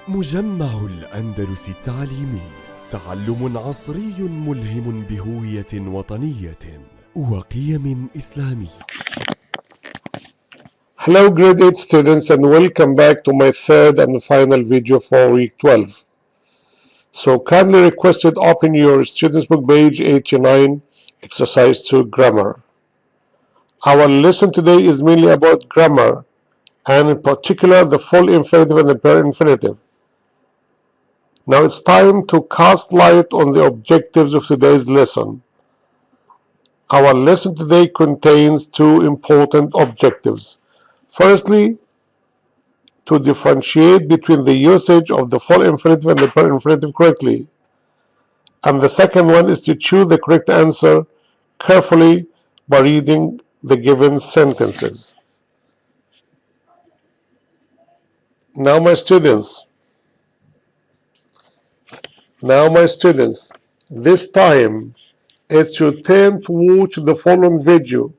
مجمع الأندلس التعليمي، تعلم عصري ملهم بهوية وطنية وقيم إسلامية. Hello grade 8 students and welcome back to my third and final video for week 12. So kindly requested open your students book page 89, exercise 2 grammar. Our lesson today is mainly about grammar and in particular the full infinitive and the bare infinitive. Now it's time to cast light on the objectives of today's lesson. Our lesson today contains two important objectives. Firstly, to differentiate between the usage of the full infinitive and the bare infinitive correctly. And the second one is to choose the correct answer carefully by reading the given sentences. Now my students, this time is your turn to watch the following video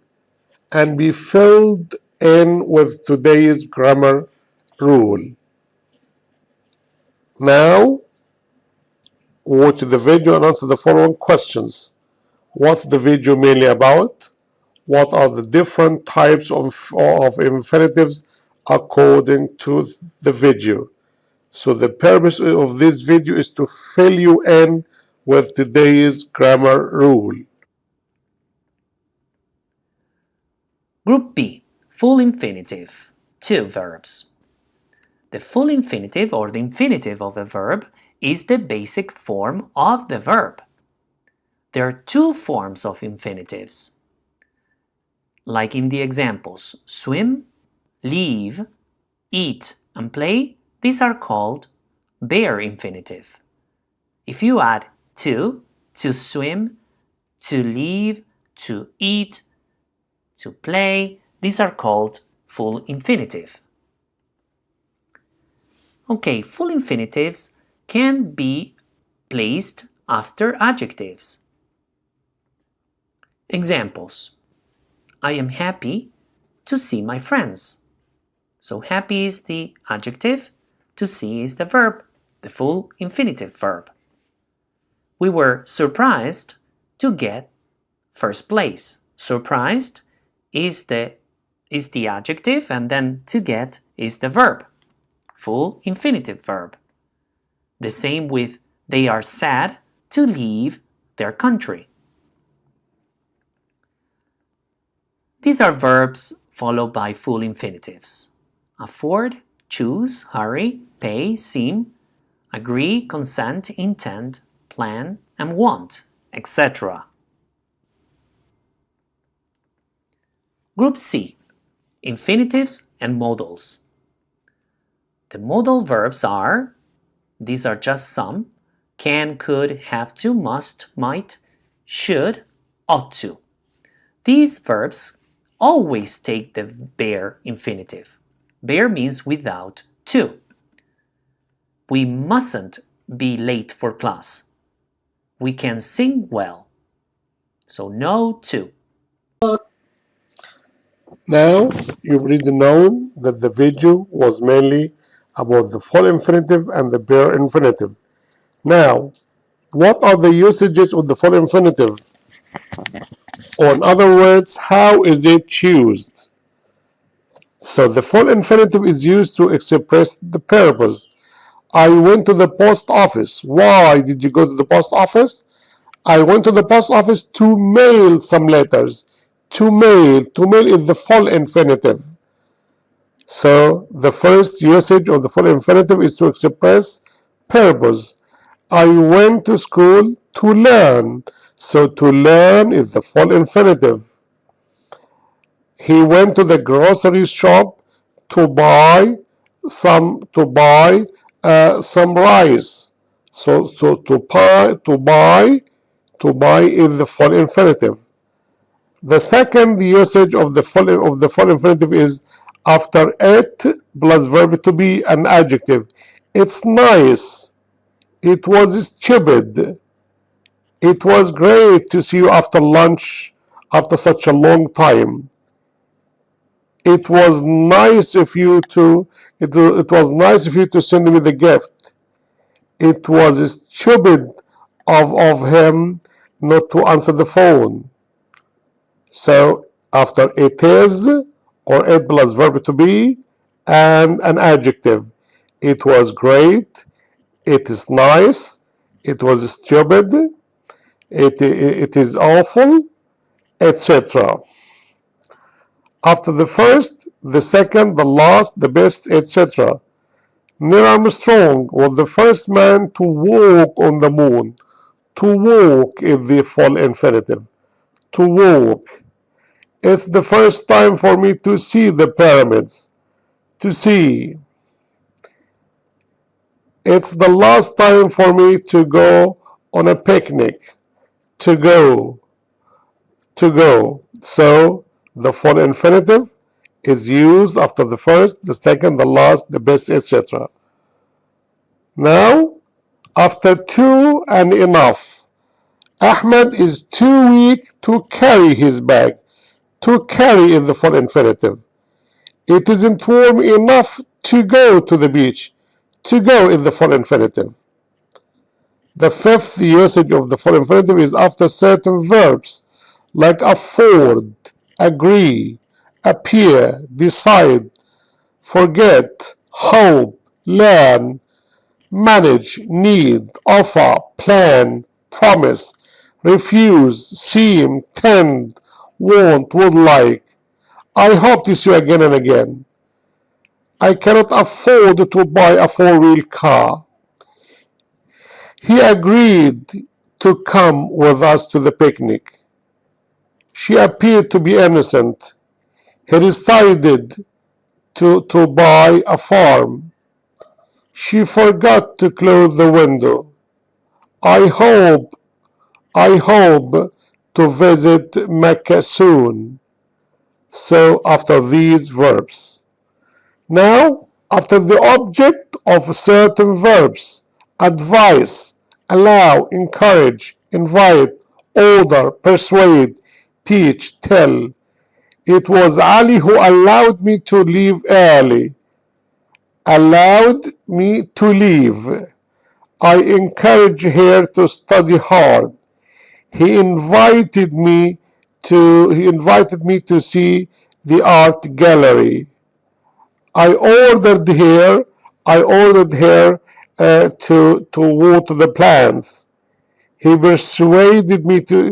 and be filled in with today's grammar rule. Now, watch the video and answer the following questions. What's the video mainly about? What are the different types of infinitives according to the video? So the purpose of this video is to fill you in with today's grammar rule. Group B, full infinitive, 2 verbs. The full infinitive or the infinitive of a verb is the basic form of the verb. There are 2 forms of infinitives, like in the examples, swim, leave, eat, and play. These are called bare infinitive. If you add to swim, to leave, to eat, to play, these are called full infinitive. Okay, full infinitives can be placed after adjectives. Examples: I am happy to see my friends. So happy is the adjective, to see is the verb, the full infinitive verb. We were surprised to get first place. Surprised is the adjective, and then to get is the verb, full infinitive verb. The same with they are sad to leave their country. These are verbs followed by full infinitives: afford, choose, hurry, pay, seem, agree, consent, intend, plan, and want, etc. Group C, infinitives and modals. The modal verbs are, these are just some: can, could, have to, must, might, should, ought to. These verbs always take the bare infinitive. Bare means without to. We mustn't be late for class. We can sing well. So no to. Now, you've already known that the video was mainly about the full infinitive and the bare infinitive. Now, what are the usages of the full infinitive? Or in other words, how is it used? So the full infinitive is used to express the purpose. I went to the post office. Why did you go to the post office? I went to the post office to mail some letters. To mail is the full infinitive. So the first usage of the full infinitive is to express purpose. I went to school to learn. So to learn is the full infinitive. He went to the grocery shop to buy some rice. So to buy is the full infinitive. The second usage of the full infinitive is after it plus verb to be an adjective. It's nice. It was stupid. It was great to see you after lunch after such a long time. It was nice of you to it was nice of you to send me the gift. It was stupid of him not to answer the phone. So after it is or it plus verb to be and an adjective. It was great. It is nice. It was stupid. It is awful, etc. After the first, the second, the last, the best, etc. Neil Armstrong was the first man to walk on the moon. To walk is the full infinitive. To walk. It's the first time for me to see the pyramids. To see. It's the last time for me to go on a picnic. To go. To go. So the full infinitive is used after the first, the second, the last, the best, etc. Now, after too and enough, Ahmed is too weak to carry his bag. To carry is the full infinitive. It isn't warm enough to go to the beach. To go is the full infinitive. The fifth usage of the full infinitive is after certain verbs, like afford, agree, appear, decide, forget, hope, learn, manage, need, offer, plan, promise, refuse, seem, tend, want, would like. I hope to see you again and again. I cannot afford to buy a four-wheel car. He agreed to come with us to the picnic. She appeared to be innocent. He decided to buy a farm. She forgot to close the window. I hope to visit Mecca soon. So after these verbs. Now, after the object of certain verbs, advise, allow, encourage, invite, order, persuade, teach, tell. It was Ali who allowed me to leave early. Allowed me to leave. I encouraged her to study hard. He invited me to see the art gallery. I ordered her to water the plants. He persuaded me to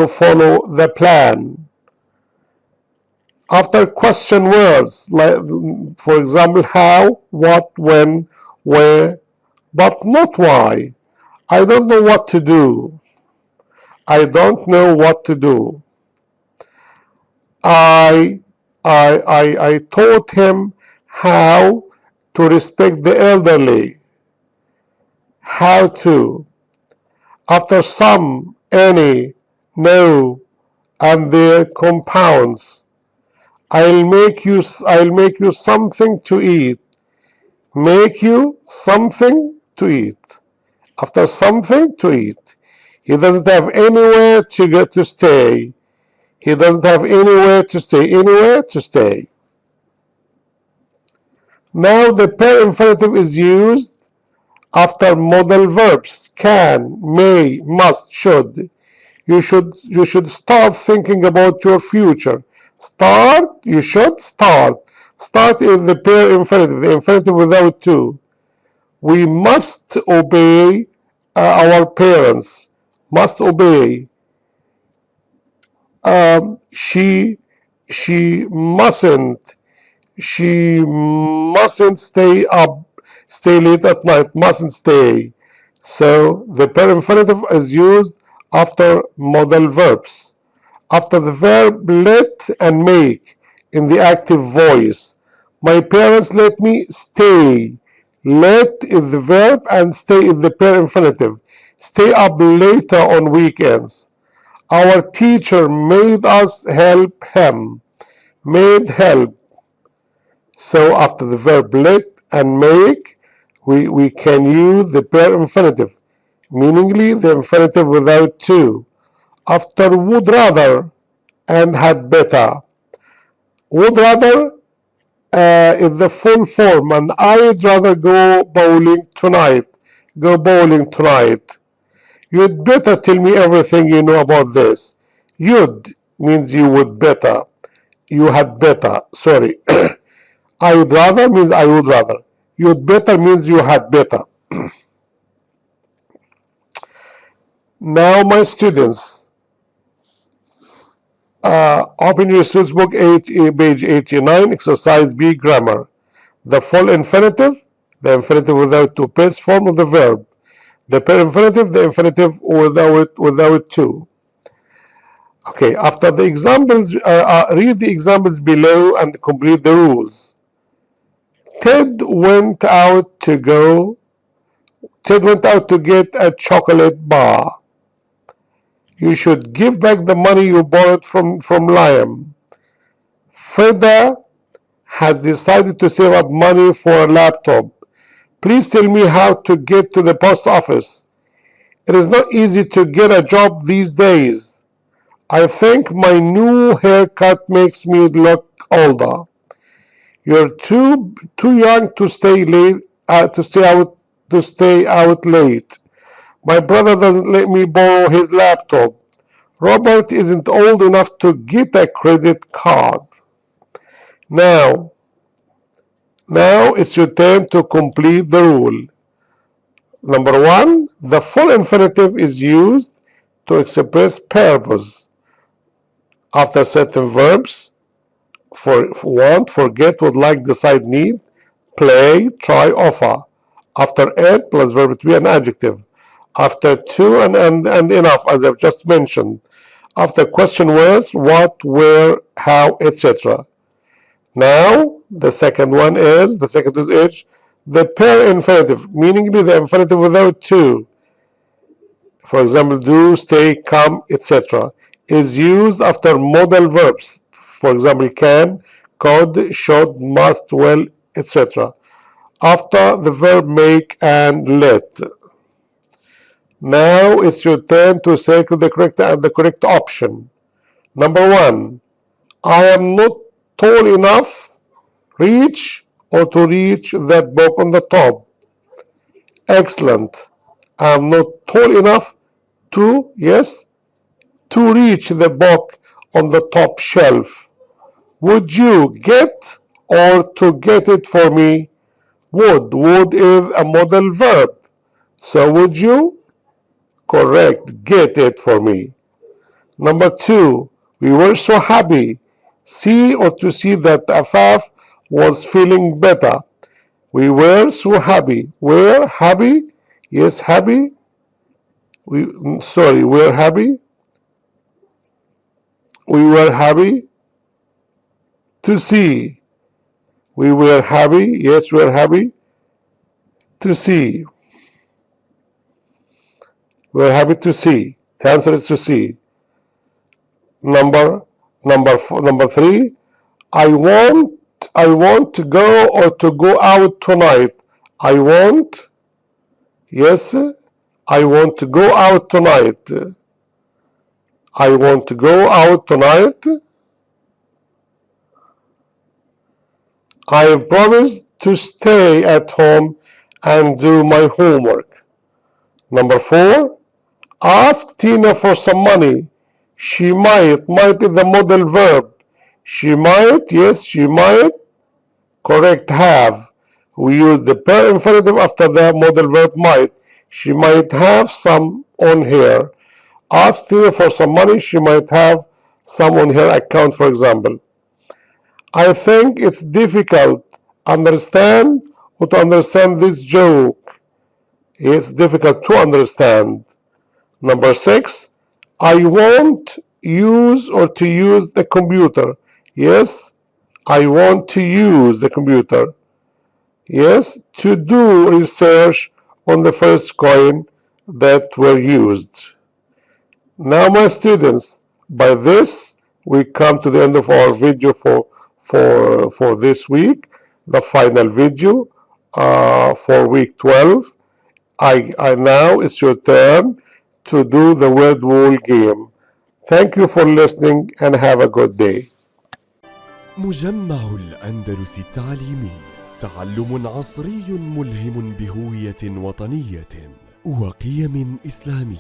follow the plan. After question words, like for example, how, what, when, where, but not why. I don't know what to do. I don't know what to do. I taught him how to respect the elderly. How to. After some, any, no, and their compounds. I'll make you something to eat. Make you something to eat. After something to eat. He doesn't have anywhere to get to stay. He doesn't have anywhere to stay. Anywhere to stay. Now the pair infinitive is used after modal verbs. Can, may, must, should. You should start thinking about your future. Start, you should start. Start is the pair infinitive, the infinitive without to. We must obey our parents. Must obey. She mustn't stay late at night. Mustn't stay. So the pair infinitive is used after modal verbs. After the verb let and make in the active voice. My parents let me stay. Let is the verb and stay is the pair infinitive. Stay up later on weekends. Our teacher made us help him. Made help. So after the verb let and make, we can use the pair infinitive, meaningly the infinitive without to. after would rather and had better. Would rather is the full form, and I'd rather go bowling tonight. Go bowling tonight. You'd better tell me everything you know about this. You'd means you would better. You had better. Sorry. I would rather means I would rather. You'd better means you had better. Now, my students, open your students book page 89, exercise B, grammar. The full infinitive, the infinitive without two pairs form of the verb. The pair infinitive, the infinitive without two. Okay, after the examples, read the examples below and complete the rules. Ted went out to get a chocolate bar. You should give back the money you borrowed from Liam. Freda has decided to save up money for a laptop. Please tell me how to get to the post office. It is not easy to get a job these days. I think my new haircut makes me look older. You're too young to stay out late. My brother doesn't let me borrow his laptop. Robert isn't old enough to get a credit card. Now it's your turn to complete the rule. Number 1, the full infinitive is used to express purpose after certain verbs: for want, forget, would like, decide, need, play, try, offer. After it plus verb to be an adjective. After to and enough, as I've just mentioned. After question words: what, where, how, etc. Now, the second is the pair infinitive, meaning the infinitive without two. For example, do, stay, come, etc. is used after modal verbs. For example, can, could, should, must, will, etc. After the verb make and let. Now it's your turn to circle the correct option. Number 1, I am not tall enough to reach that book on the top. Excellent. I am not tall enough to reach the book on the top shelf. Would you get or to get it for me? Would is a modal verb. So would you? Correct. Get it for me. Number 2, we were so happy. See or to see that Afaf was feeling better. We were so happy. We're happy? Yes, happy. We're happy. We were happy to see. We were happy. Yes, we're happy to see. We're happy to see. The answer is to see. Number 3. I want to go or to go out tonight. I want to go out tonight. I want to go out tonight. I promise to stay at home and do my homework. Number 4, ask Tina for some money. She might is the modal verb. She might, yes, she might. Correct, have. We use the pair infinitive after the modal verb might. She might have some on her. Ask Tina for some money. She might have some on her account, for example. I think it's difficult to understand this joke. It's difficult to understand. Number 6, I won't use or to use the computer. Yes, I want to use the computer. Yes, to do research on the first coin that were used. Now, my students, by this we come to the end of our video for this week, the final video for week 12. I now it's your turn to do the word wall game. Thank you for listening and have a good day. مجمع الأندلس التعليمي، تعلم عصري ملهم بهوية وطنية وقيم إسلامية.